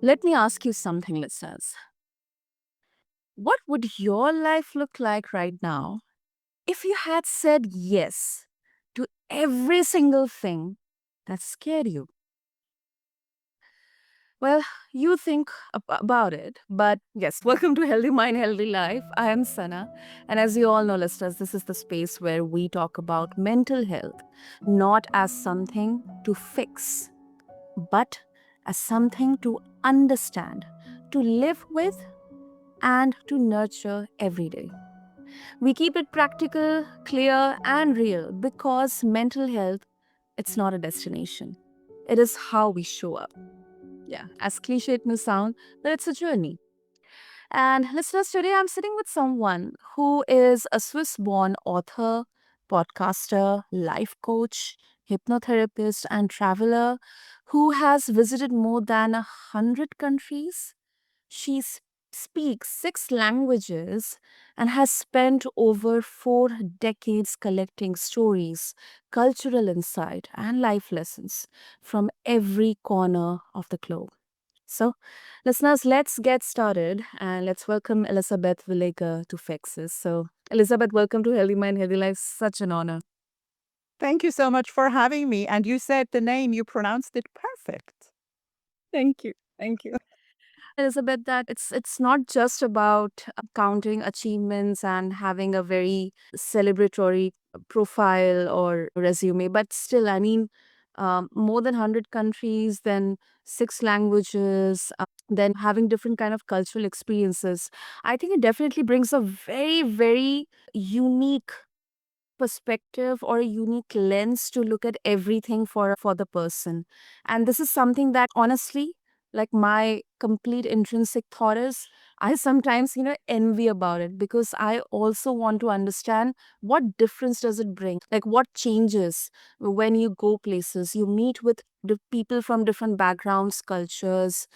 Let me ask you something, listeners. What would your life look like right now if you had said yes to every single thing that scared you? Well, you think about it, but yes, welcome to Healthy Mind, Healthy Life. I am Sana, and as you all know, listeners, this is the space where we talk about mental health not as something to fix, but as something to understand, to live with, and to nurture every day. We keep it practical, clear, and real because mental health, it's not a destination. It is how we show up. Yeah, as cliche it may sound, but it's a journey. And listeners, today I'm sitting with someone who is a Swiss born author, podcaster, life coach, hypnotherapist, and traveler who has visited more than 100 countries. She speaks 6 languages and has spent over 4 decades collecting stories, cultural insight, and life lessons from every corner of the globe. So, listeners, let's get started and let's welcome Elisabeth Villiger Toufexis. So, Elizabeth, welcome to Healthy Mind, Healthy Life. Such an honor. Thank you so much for having me. And you said the name, you pronounced it perfect. Thank you. Thank you. Elizabeth, that it's not just about counting achievements and having a very celebratory profile or resume, but still, I mean, more than 100 countries, then 6 languages, then having different kind of cultural experiences. I think it definitely brings a very, very unique perspective or a unique lens to look at everything for the person. And this is something that honestly, like my complete intrinsic thought is, I sometimes envy about it because I also want to understand what difference does it bring, like what changes when you go places, you meet with the people from different backgrounds, cultures,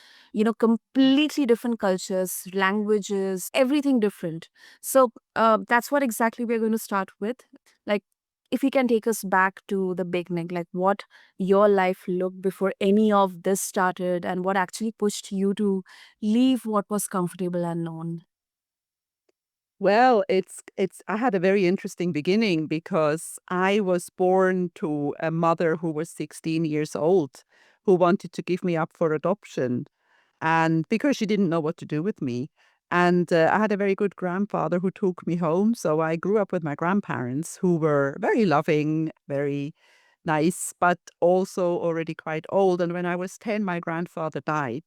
completely different cultures, languages, everything different. So that's what exactly we're going to start with. Like, if you can take us back to the beginning, like what your life looked before any of this started and what actually pushed you to leave what was comfortable and known. Well, it's I had a very interesting beginning because I was born to a mother who was 16 years old, who wanted to give me up for adoption. And because she didn't know what to do with me. And I had a very good grandfather who took me home. So I grew up with my grandparents who were very loving, very nice, but also already quite old. And when I was 10, my grandfather died.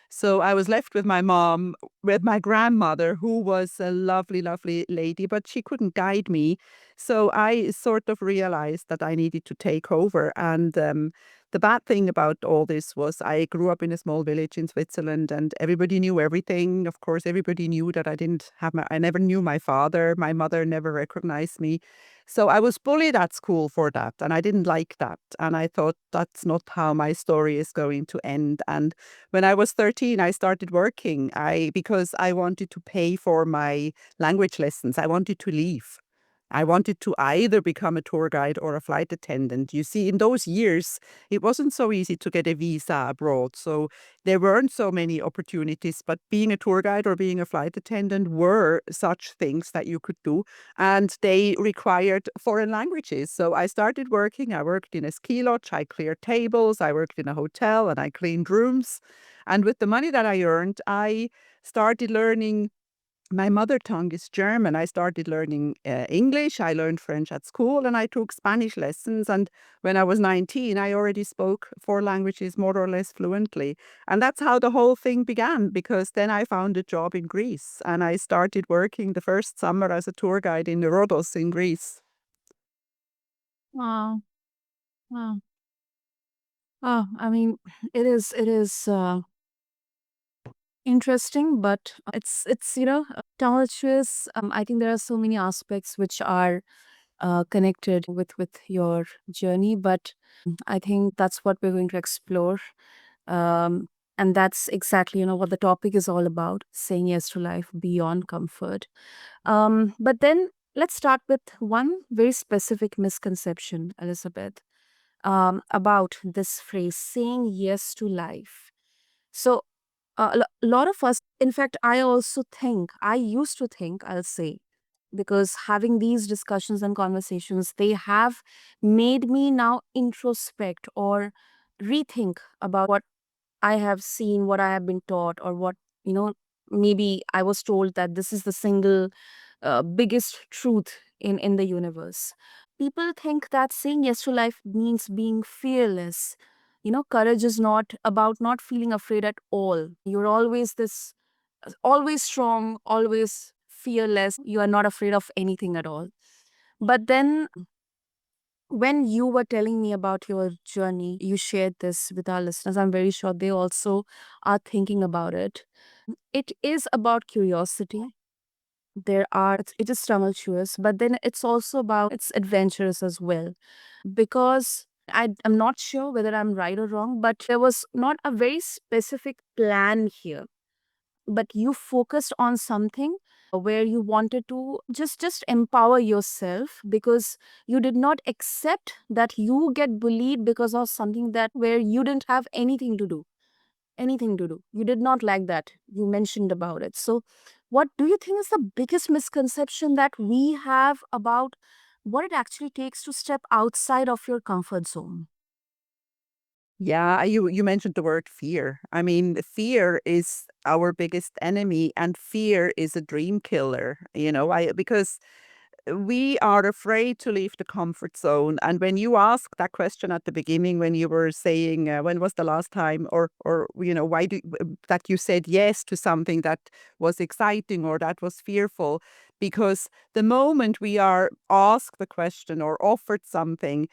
So I was left with my mom, with my grandmother, who was a lovely, lovely lady, but she couldn't guide me. So I sort of realized that I needed to take over. And the bad thing about all this was I grew up in a small village in Switzerland and everybody knew everything. Of course, everybody knew that I never knew my father. My mother never recognized me. So I was bullied at school for that, and I didn't like that. And I thought that's not how my story is going to end. And when I was 13, I started working. Because I wanted to pay for my language lessons. I wanted to leave. I wanted to either become a tour guide or a flight attendant. You see, in those years, it wasn't so easy to get a visa abroad. So there weren't so many opportunities, but being a tour guide or being a flight attendant were such things that you could do. And they required foreign languages. So I started working. I worked in a ski lodge. I cleared tables. I worked in a hotel and I cleaned rooms. And with the money that I earned, I started learning. My mother tongue is German. I started learning English. I learned French at school and I took Spanish lessons. And when I was 19, I already spoke 4 languages more or less fluently. And that's how the whole thing began because then I found a job in Greece and I started working the first summer as a tour guide in Rhodos in Greece. Wow. Wow. Oh, I mean, it is interesting, but it's tumultuous. I think there are so many aspects which are connected with your journey, but I think that's what we're going to explore. Um, and that's exactly, what the topic is all about, saying yes to life beyond comfort. But then let's start with one very specific misconception, Elizabeth, about this phrase, saying yes to life. So, A lot of us, in fact, I also think, I used to think, I'll say, because having these discussions and conversations, they have made me now introspect or rethink about what I have seen, what I have been taught, or what, you know, maybe I was told that this is the single biggest truth in the universe. People think that saying yes to life means being fearless. Courage is not about not feeling afraid at all. You're always this, always strong, always fearless. You are not afraid of anything at all. But then when you were telling me about your journey, you shared this with our listeners. I'm very sure they also are thinking about it. It is about curiosity. It is tumultuous, but then it's also about, it's adventurous as well. Because I'm not sure whether I'm right or wrong, but there was not a very specific plan here. But you focused on something where you wanted to just empower yourself, because you did not accept that you get bullied because of something that where you didn't have anything to do. You did not like that. You mentioned about it. So, what do you think is the biggest misconception that we have about what it actually takes to step outside of your comfort zone? Yeah, you mentioned the word fear. I mean, fear is our biggest enemy, and fear is a dream killer. I because we are afraid to leave the comfort zone. And when you asked that question at the beginning, when you were saying, when was the last time, or why that you said yes to something that was exciting or that was fearful, because the moment we are asked the question or offered something,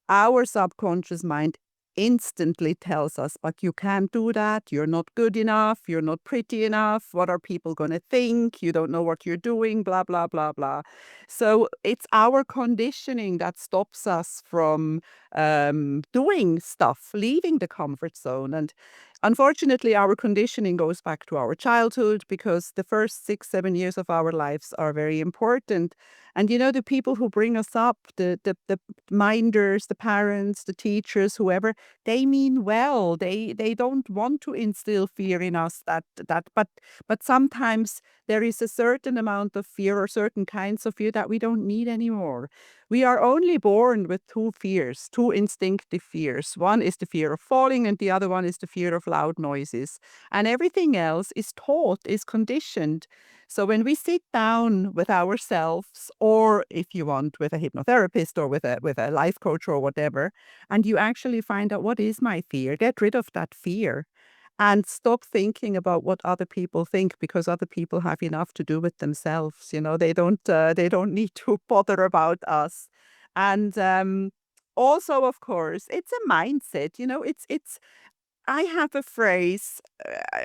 our subconscious mind instantly tells us, but you can't do that. You're not good enough. You're not pretty enough. What are people going to think? You don't know what you're doing, blah, blah, blah, blah. So it's our conditioning that stops us from doing stuff, leaving the comfort zone. And unfortunately, our conditioning goes back to our childhood, because the first 6, 7 years of our lives are very important. And the people who bring us up, the minders, the parents, the teachers, whoever, they mean well. They don't want to instill fear in us, but sometimes there is a certain amount of fear or certain kinds of fear that we don't need anymore. We are only born with two fears, two instinctive fears. One is the fear of falling, and the other one is the fear of loud noises. And everything else is taught, is conditioned. So when we sit down with ourselves, or if you want, with a hypnotherapist or with a life coach or whatever, and you actually find out, what is my fear? Get rid of that fear and stop thinking about what other people think, because other people have enough to do with themselves. They don't need to bother about us. And also, of course, it's a mindset. It's I have a phrase.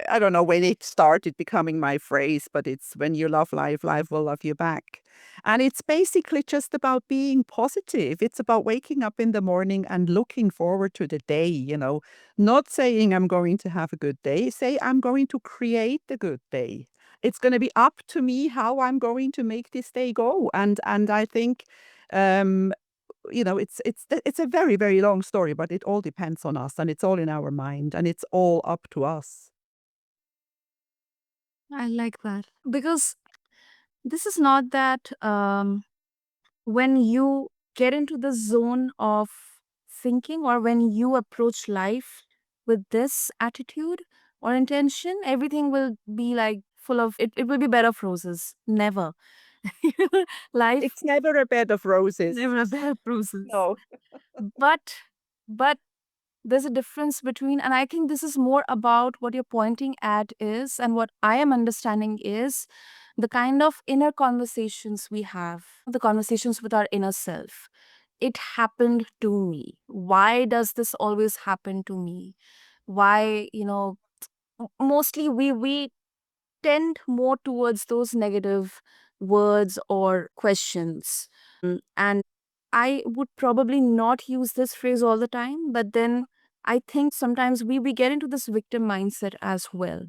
I don't know when it started becoming my phrase, but it's, when you love life, life will love you back. And it's basically just about being positive. It's about waking up in the morning and looking forward to the day, not saying I'm going to have a good day. Say I'm going to create a good day. It's going to be up to me how I'm going to make this day go. And I think um, it's a very, very long story, but it all depends on us, and it's all in our mind, and it's all up to us. I like that. Because this is not that when you get into the zone of thinking, or when you approach life with this attitude or intention, everything will be like full of it will be bed of roses. Never. Life It's never a bed of roses. never a bed of roses. No. But but there's a difference between, and I think this is more about what you're pointing at is, and what I am understanding is the kind of inner conversations we have, the conversations with our inner self. It happened to me. Why does this always happen to me? Why, mostly we tend more towards those negative words or questions. And I would probably not use this phrase all the time, but then I think sometimes we get into this victim mindset as well,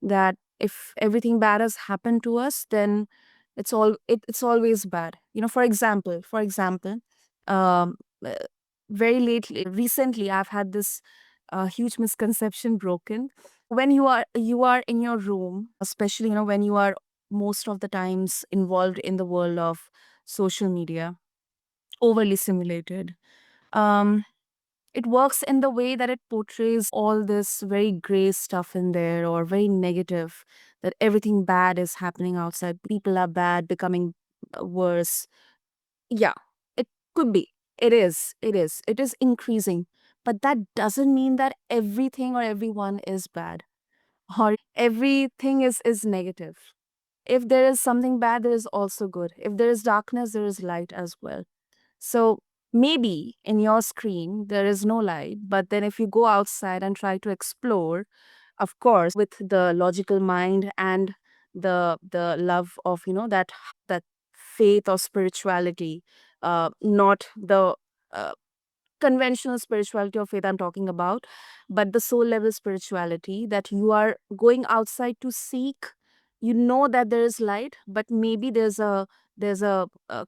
that if everything bad has happened to us, then it's always bad. For example, um, uh, very lately, recently, I've had this a huge misconception broken. When you are in your room, especially when you are most of the times involved in the world of social media, overly simulated. Um, it works in the way that it portrays all this very gray stuff in there, or very negative, that everything bad is happening outside. People are bad, becoming worse. Yeah, it could be. It is. It is. It is increasing. But that doesn't mean that everything or everyone is bad, or everything is negative. If there is something bad, there is also good. If there is darkness, there is light as well. So maybe in your screen there is no light, but then if you go outside and try to explore, of course, with the logical mind and the love of that faith or spirituality, not the uh, conventional spirituality or faith I'm talking about, but the soul level spirituality, that you are going outside to seek. You know that there is light, but maybe there's a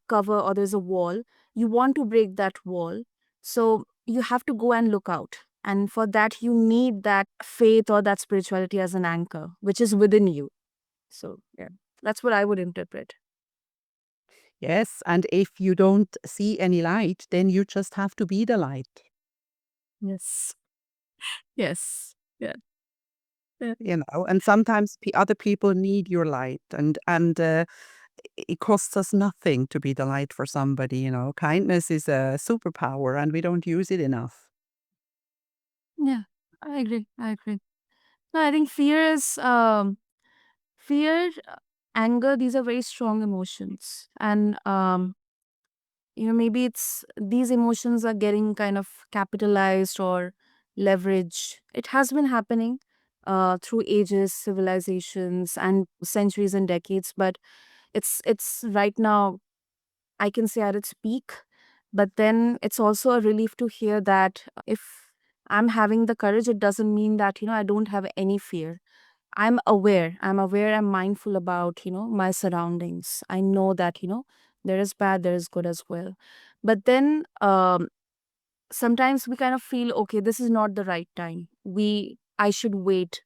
cover, or there's a wall. You want to break that wall, so you have to go and look out. And for that, you need that faith or that spirituality as an anchor, which is within you. So yeah, that's what I would interpret. Yes, and if you don't see any light, then you just have to be the light. Yes. Yes. Yeah. Yeah. And sometimes other people need your light, and it costs us nothing to be the light for somebody. Kindness is a superpower, and we don't use it enough. Yeah. I agree. I agree. No, I think fear, anger, these are very strong emotions. And maybe it's these emotions are getting kind of capitalized or leveraged. It has been happening through ages, civilizations, and centuries and decades, but it's right now, I can say, at its peak. But then it's also a relief to hear that if I'm having the courage, it doesn't mean that I don't have any fear. I'm aware, I'm mindful about my surroundings. I know that there is bad, there is good as well. But then sometimes we kind of feel, okay, this is not the right time. I should wait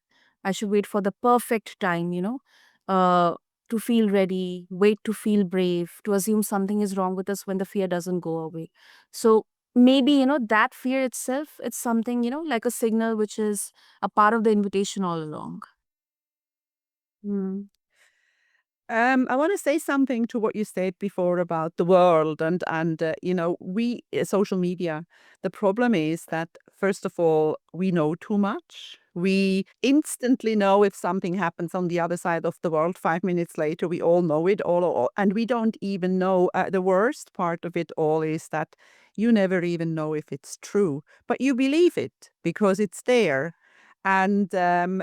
for the perfect time, uh to feel ready, wait to feel brave, to assume something is wrong with us when the fear doesn't go away. So maybe that fear itself, it's something like a signal, which is a part of the invitation all along. Mm. I want to say something to what you said before about the world and we social media. The problem is that first of all, we know too much. We instantly know if something happens on the other side of the world. 5 minutes later, we all know it all, and we don't even know. The worst part of it all is that you never even know if it's true, but you believe it because it's there. And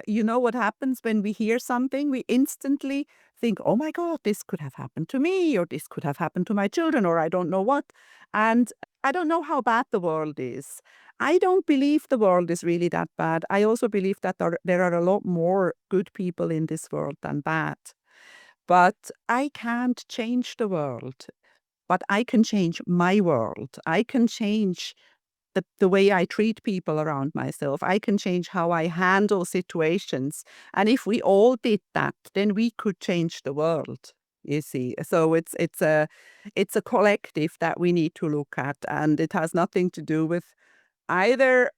you know what happens when we hear something? We instantly think, oh my God, this could have happened to me, or this could have happened to my children, or I don't know what. And I don't know how bad the world is. I don't believe the world is really that bad. I also believe that there are a lot more good people in this world than bad. But I can't change the world. But I can change my world. I can change the way I treat people around myself. I can change how I handle situations. And if we all did that, then we could change the world. You see, so it's a collective that we need to look at, and it has nothing to do with either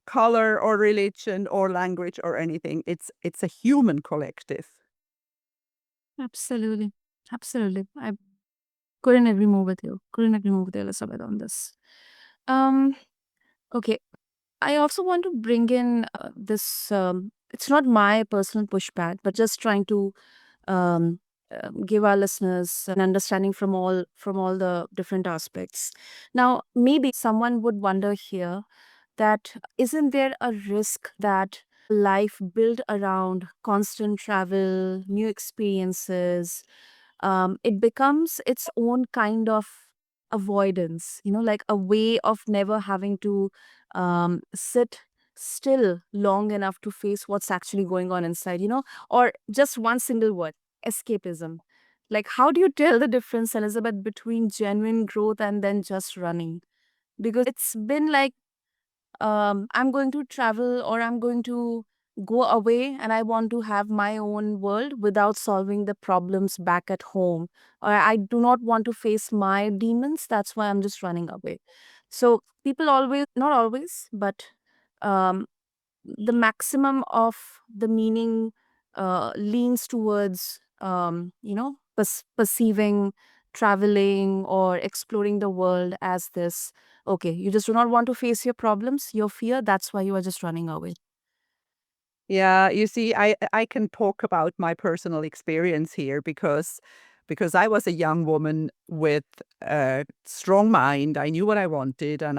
color or religion or language or anything. It's a human collective. Absolutely. Absolutely. I couldn't agree more with you. Couldn't agree more with you, Elizabeth, on this. Um, okay. I also want to bring in this. It's not my personal pushback, but just trying to um, give our listeners an understanding from all the different aspects. Now, maybe someone would wonder here that isn't there a risk that life built around constant travel, new experiences, it becomes its own kind of avoidance, like a way of never having to sit still long enough to face what's actually going on inside, or just one single word: escapism. Like, how do you tell the difference, Elizabeth, between genuine growth and then just running? Because it's been like I'm going to travel or I'm going to go away and I want to have my own world without solving the problems back at home. Or I do not want to face my demons. That's why I'm just running away. So people always, not always, but um, the maximum of the meaning leans towards, perceiving traveling or exploring the world as this. Okay, you just do not want to face your problems, your fear, that's why you are just running away. Yeah, you see, I can talk about my personal experience here because I was a young woman with a strong mind. I knew what I wanted, and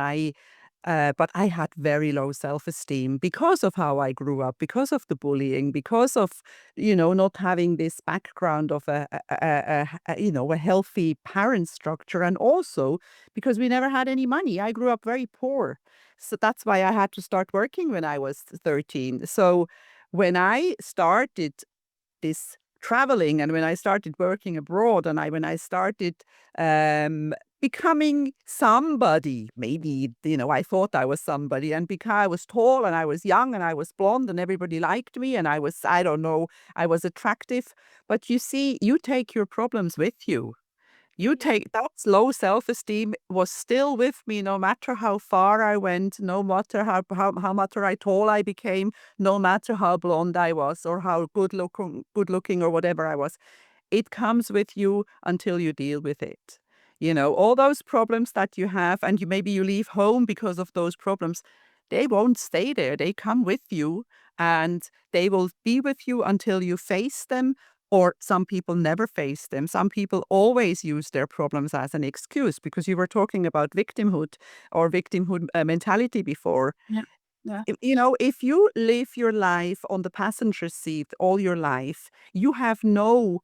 but I had very low self-esteem because of how I grew up, because of the bullying, because of not having this background of a healthy parent structure, and also because we never had any money. I grew up very poor. So that's why I had to start working when I was 13. So when I started this traveling and when I started working abroad and when I started um, becoming somebody, maybe, I thought I was somebody, and because I was tall and I was young and I was blonde and everybody liked me and I don't know, I was attractive. But you see, you take your problems with you. You Yeah. take that low self-esteem was still with me no matter how far I went, no matter how much I tall I became, no matter how blonde I was or how good looking or whatever I was. It comes with you until you deal with it. All those problems that you have, and maybe you leave home because of those problems, they won't stay there. They come with you and they will be with you until you face them. Or some people never face them. Some people always use their problems as an excuse because you were talking about victimhood or victimhood mentality before. Yeah. Yeah. If you live your life on the passenger seat all your life, you have no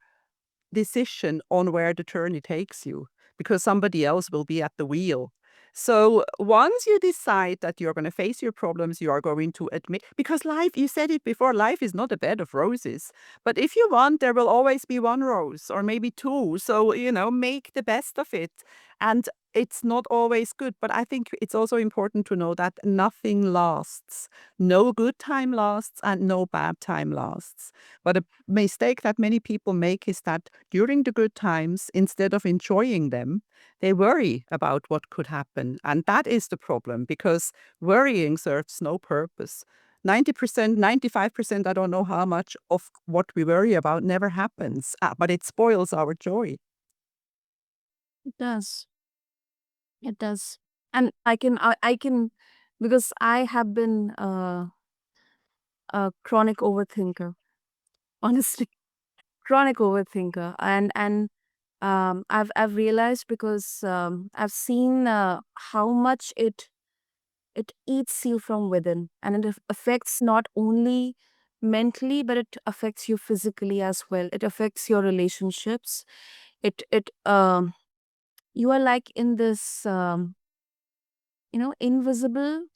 decision on where the journey takes you because somebody else will be at the wheel. So once you decide that you're going to face your problems, you are going to admit, because life, you said it before, life is not a bed of roses. But if you want, there will always be one rose or maybe two. So, make the best of it. And it's not always good, but I think it's also important to know that nothing lasts. No good time lasts and no bad time lasts. But a mistake that many people make is that during the good times, instead of enjoying them, they worry about what could happen. And that is the problem because worrying serves no purpose. 90%, 95%, I don't know how much of what we worry about never happens, but it spoils our joy. It does. It does. And I can, because I have been a chronic overthinker, honestly. Chronic overthinker. And I've realized, because I've seen how much it eats you from within, and it affects not only mentally, but it affects you physically as well. It affects your relationships. It You are like in this, invisible,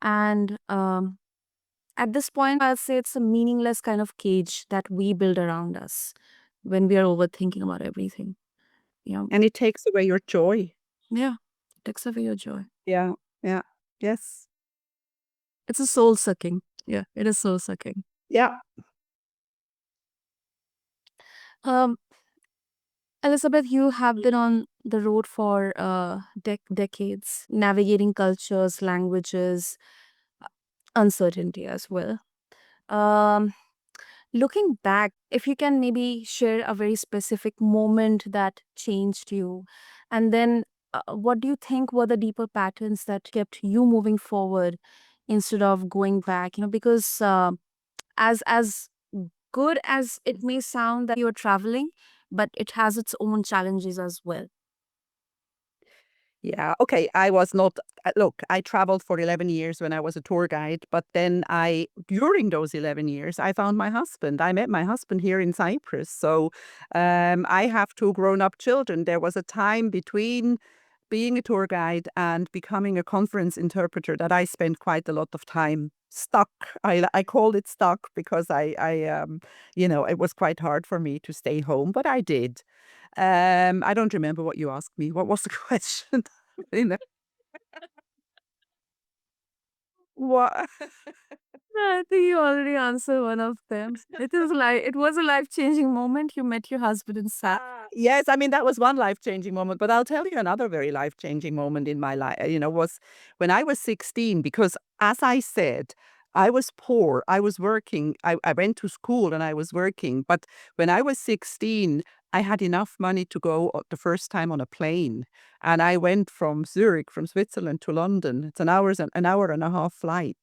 and at this point I'll say it's a meaningless kind of cage that we build around us when we are overthinking about everything. Yeah. And it takes away your joy. Yeah. It takes away your joy. Yeah, yeah, yes, It's a soul sucking. Yeah, it is soul sucking. yeah. Um, Elizabeth, you have been on the road for decades, navigating cultures, languages, uncertainty as well. Um, Looking back, if you can maybe share a very specific moment that changed you, and then what do you think were the deeper patterns that kept you moving forward instead of going back? Because as good as it may sound that you're traveling, but it has its own challenges as well. Yeah. Okay. I was not, look, I traveled for 11 years when I was a tour guide, but then during those 11 years, I found my husband. I met my husband here in Cyprus. So I have two grown up children. There was a time between being a tour guide and becoming a conference interpreter that I spent quite a lot of time stuck. I called it stuck because it was quite hard for me to stay home, but I did. I don't remember what you asked me. What was the question? You know? What? I think you already answered one of them. It was a life-changing moment. You met your husband in Cyprus. Yes, I mean, that was one life-changing moment, but I'll tell you another very life-changing moment in my life, was when I was 16, because as I said, I was poor. I was working. I went to school and I was working. But when I was 16, I had enough money to go the first time on a plane. And I went from Zurich, from Switzerland to London. It's an hour and a half flight.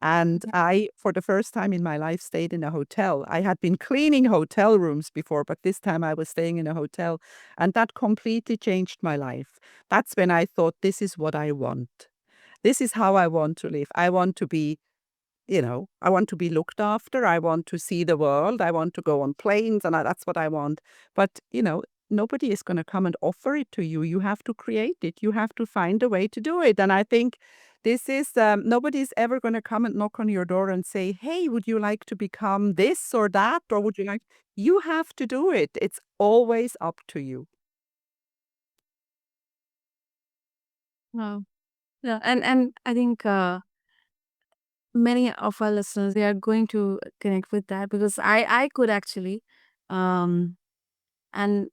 And I, for the first time in my life, stayed in a hotel. I had been cleaning hotel rooms before, but this time I was staying in a hotel. And that completely changed my life. That's when I thought, this is what I want. This is how I want to live. I want to be, I want to be looked after. I want to see the world. I want to go on planes, and that's what I want. But, nobody is going to come and offer it to you. You have to create it. You have to find a way to do it. And I think this is, nobody's ever going to come and knock on your door and say, hey, would you like to become this or that? Or would you like, you have to do it. It's always up to you. Wow. Yeah, and I think many of our listeners, they are going to connect with that because I could actually, um and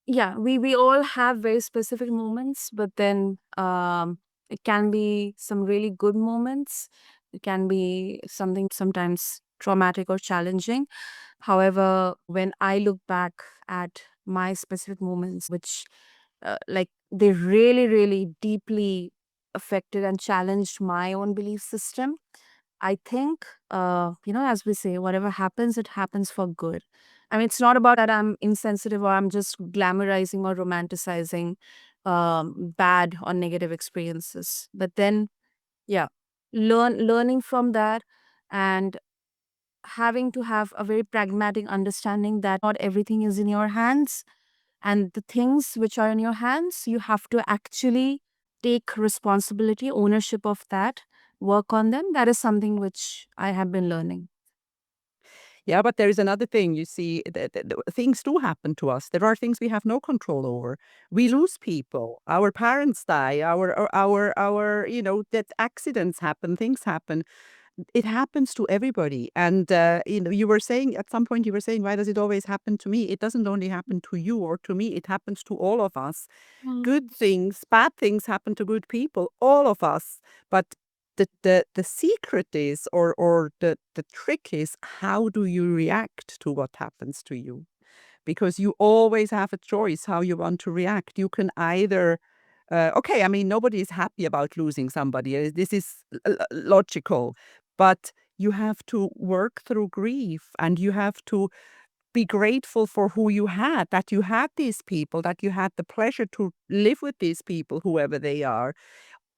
yeah, we all have very specific moments, but then it can be some really good moments. It can be something sometimes traumatic or challenging. However, when I look back at my specific moments, which like they really, really deeply affected and challenged my own belief system, I think, as we say, whatever happens, it happens for good. I mean, it's not about that I'm insensitive or I'm just glamorizing or romanticizing bad or negative experiences. But then, yeah, learning from that and having to have a very pragmatic understanding that not everything is in your hands, and the things which are in your hands, you have to actually take responsibility, ownership of that, work on them. That is something which I have been learning. Yeah, but there is another thing. You see, things do happen to us. There are things we have no control over. We lose people. Our parents die. That accidents happen. Things happen. It happens to everybody. And you were saying at some point, you were saying, why does it always happen to me? It doesn't only happen to you or to me. It happens to all of us. Good things, bad things happen to good people, all of us. But the secret is, or the trick is, how do you react to what happens to you? Because you always have a choice how you want to react. You can either, okay, I mean, nobody is happy about losing somebody. This is logical. But you have to work through grief, and you have to be grateful for who you had, that you had these people, that you had the pleasure to live with these people, whoever they are,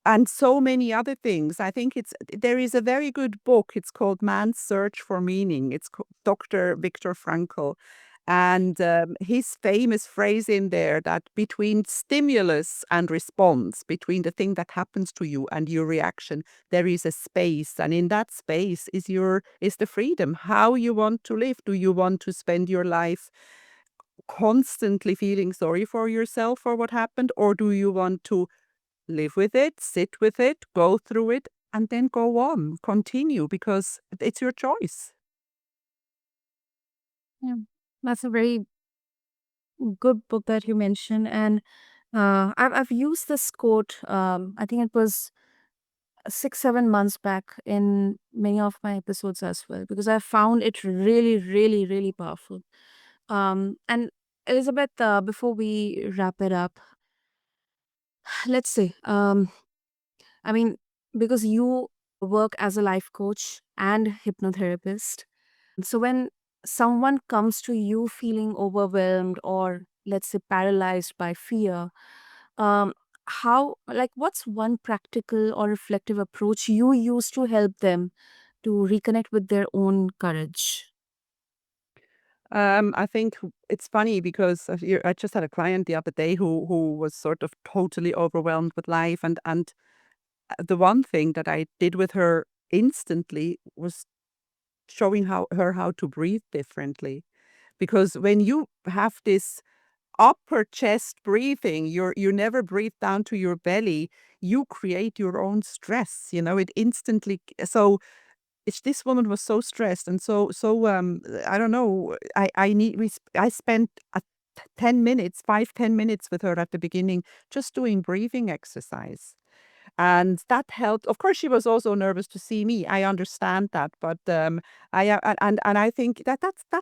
and so many other things. I think there is a very good book. It's called Man's Search for Meaning. It's Dr. Viktor Frankl. And his famous phrase in there, that between stimulus and response, between the thing that happens to you and your reaction, there is a space. And in that space is the freedom. How you want to live. Do you want to spend your life constantly feeling sorry for yourself for what happened? Or do you want to live with it, sit with it, go through it, and then go on, continue, because it's your choice? Yeah, that's a very good book that you mentioned, and I've used this quote. I think it was 6 7 months back in many of my episodes as well because I found it really, really, really powerful. And Elizabeth, before we wrap it up, let's say, I mean, because you work as a life coach and hypnotherapist. So when someone comes to you feeling overwhelmed or let's say paralyzed by fear, um, what's one practical or reflective approach you use to help them to reconnect with their own courage? I think it's funny because I just had a client the other day who was sort of totally overwhelmed with life, and the one thing that I did with her instantly was showing how to breathe differently. Because when you have this upper chest breathing, you never breathe down to your belly, you create your own stress. It instantly. So this woman was so stressed and so I don't know. I spent 10 minutes, 5-10 minutes with her at the beginning, just doing breathing exercise. And that helped. Of course, she was also nervous to see me. I understand that, but and I think that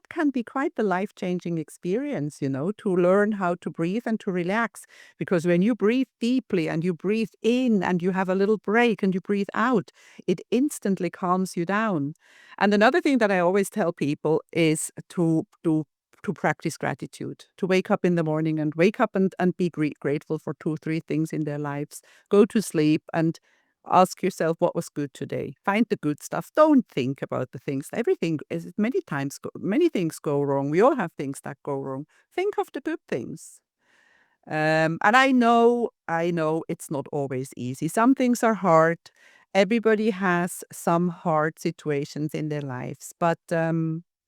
can be quite the life-changing experience, to learn how to breathe and to relax. Because when you breathe deeply and you breathe in and you have a little break and you breathe out, it instantly calms you down. And another thing that I always tell people is to practice gratitude, to wake up in the morning and wake up and be grateful for 2 or 3 things in their lives. Go to sleep and ask yourself what was good today. Find the good stuff. Don't think about the things. Everything is many things go wrong. We all have things that go wrong. Think of the good things. And I know it's not always easy. Some things are hard. Everybody has some hard situations in their lives, but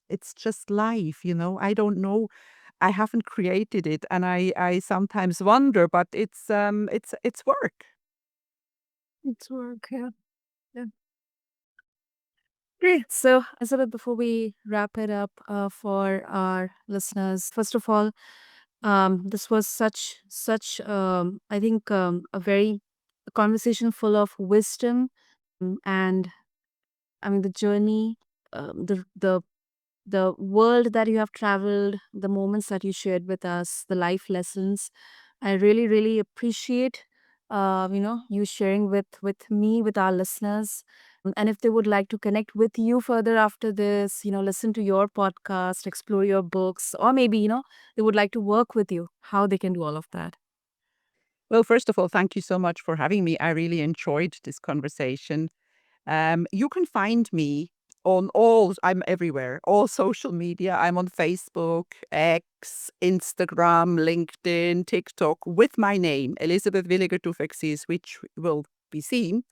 it's just life, I don't know. I haven't created it, and I sometimes wonder, but it's work. It's work, yeah. Yeah. Great. So, Elizabeth, before we wrap it up for our listeners, first of all, this was such I think a very a conversation full of wisdom, and I mean the journey, the world that you have traveled, the moments that you shared with us, the life lessons. I really, really appreciate, you sharing with me, with our listeners. And if they would like to connect with you further after this, listen to your podcast, explore your books, or maybe, they would like to work with you, how they can do all of that. Well, first of all, thank you so much for having me. I really enjoyed this conversation. You can find me I'm everywhere, all social media. I'm on Facebook, X, Instagram, LinkedIn, TikTok with my name, Elisabeth Villiger Toufexis, which will be seen.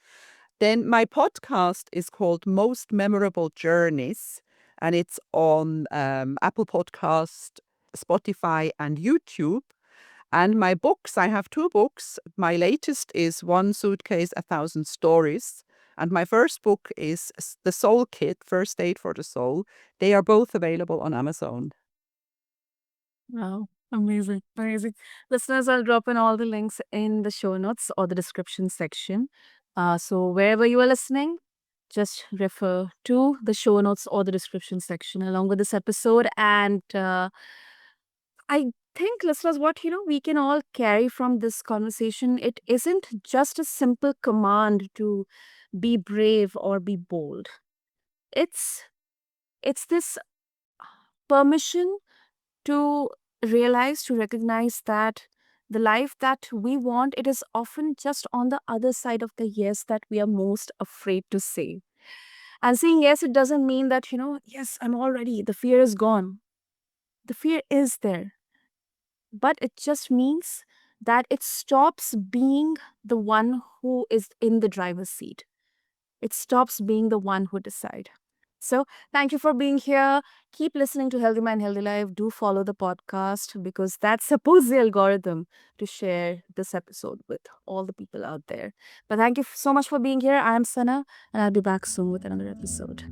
Then my podcast is called Most Memorable Journeys, and it's on Apple Podcast, Spotify, and YouTube. And my books, I have 2 books. My latest is One Suitcase, 1,000 Stories. And my first book is The Soul Kit, First Aid for the Soul. They are both available on Amazon. Wow. Amazing. Amazing. Listeners, I'll drop in all the links in the show notes or the description section. So wherever you are listening, just refer to the show notes or the description section along with this episode. And I think, listeners, what we can all carry from this conversation, it isn't just a simple command to be brave or be bold. It's it's this permission to realize, to recognize that the life that we want, it is often just on the other side of the yes that we are most afraid to say. And saying yes, it doesn't mean that, yes, I'm all ready. The fear is gone. The fear is there. But it just means that it stops being the one who is in the driver's seat. It stops being the one who decide. So thank you for being here. Keep listening to Healthy Mind, Healthy Life. Do follow the podcast because that's supposed the algorithm to share this episode with all the people out there. But thank you so much for being here. I am Sana, and I'll be back soon with another episode.